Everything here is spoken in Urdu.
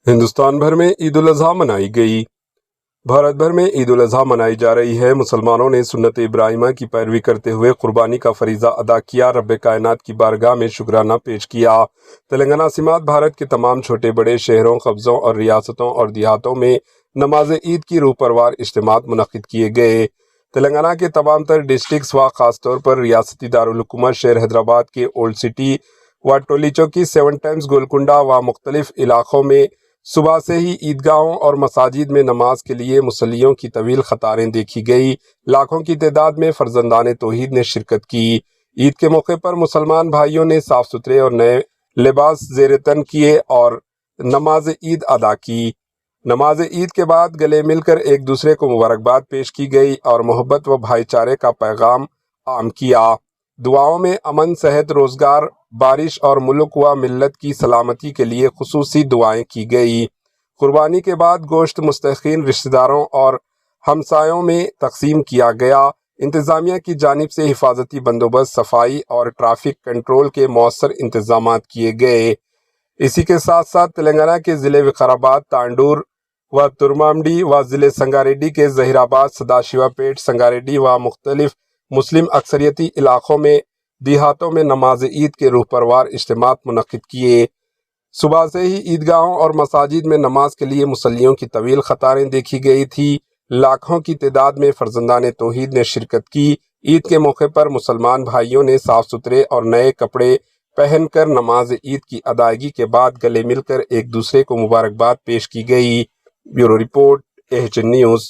ہندوستان بھر میں عید الاضحیٰ منائی گئی۔ بھارت بھر میں عید الاضحیٰ منائی جا رہی ہے۔ مسلمانوں نے سنت ابراہیمہ کی پیروی کرتے ہوئے قربانی کا فریضہ ادا کیا، رب کائنات کی بارگاہ میں شکرانہ پیش کیا۔ تلنگانہ سمیت بھارت کے تمام چھوٹے بڑے شہروں، قصبوں اور ریاستوں اور دیہاتوں میں نماز عید کی روح پرور اجتماعات منعقد کیے گئے۔ تلنگانہ کے تمام تر ڈسٹرکٹس و خاص طور پر ریاستی دارالحکومت شہر حیدرآباد کے اولڈ سٹی و ٹولی چوکی، سیون ٹائمز گولکنڈہ و مختلف علاقوں میں صبح سے ہی عیدگاہوں اور مساجد میں نماز کے لیے مصلیوں کی طویل قطاریں دیکھی گئی۔ لاکھوں کی تعداد میں فرزندان توحید نے شرکت کی۔ عید کے موقع پر مسلمان بھائیوں نے صاف ستھرے اور نئے لباس زیر تن کیے اور نماز عید ادا کی۔ نماز عید کے بعد گلے مل کر ایک دوسرے کو مبارکباد پیش کی گئی اور محبت و بھائی چارے کا پیغام عام کیا۔ دعاؤں میں امن، صحت، روزگار، بارش اور ملک و ملت کی سلامتی کے لیے خصوصی دعائیں کی گئی۔ قربانی کے بعد گوشت مستحقین رشتہ داروں اور ہمسایوں میں تقسیم کیا گیا۔ انتظامیہ کی جانب سے حفاظتی بندوبست، صفائی اور ٹریفک کنٹرول کے مؤثر انتظامات کیے گئے۔ اسی کے ساتھ ساتھ تلنگانہ کے ضلع وقارآباد، تانڈور و ترمامڈی و ضلع سنگاریڈی کے ظہیر آباد، سداشیوا پیٹ، سنگاریڈی و مختلف مسلم اکثریتی علاقوں میں دیہاتوں میں نماز عید کے روح پرور اجتماعات منعقد کیے۔ صبح سے ہی عیدگاہوں اور مساجد میں نماز کے لیے مصلیوں کی طویل قطاریں دیکھی گئی تھی۔ لاکھوں کی تعداد میں فرزندان توحید نے شرکت کی۔ عید کے موقع پر مسلمان بھائیوں نے صاف ستھرے اور نئے کپڑے پہن کر نماز عید کی ادائیگی کے بعد گلے مل کر ایک دوسرے کو مبارکباد پیش کی گئی۔ Bureau report, AHN news.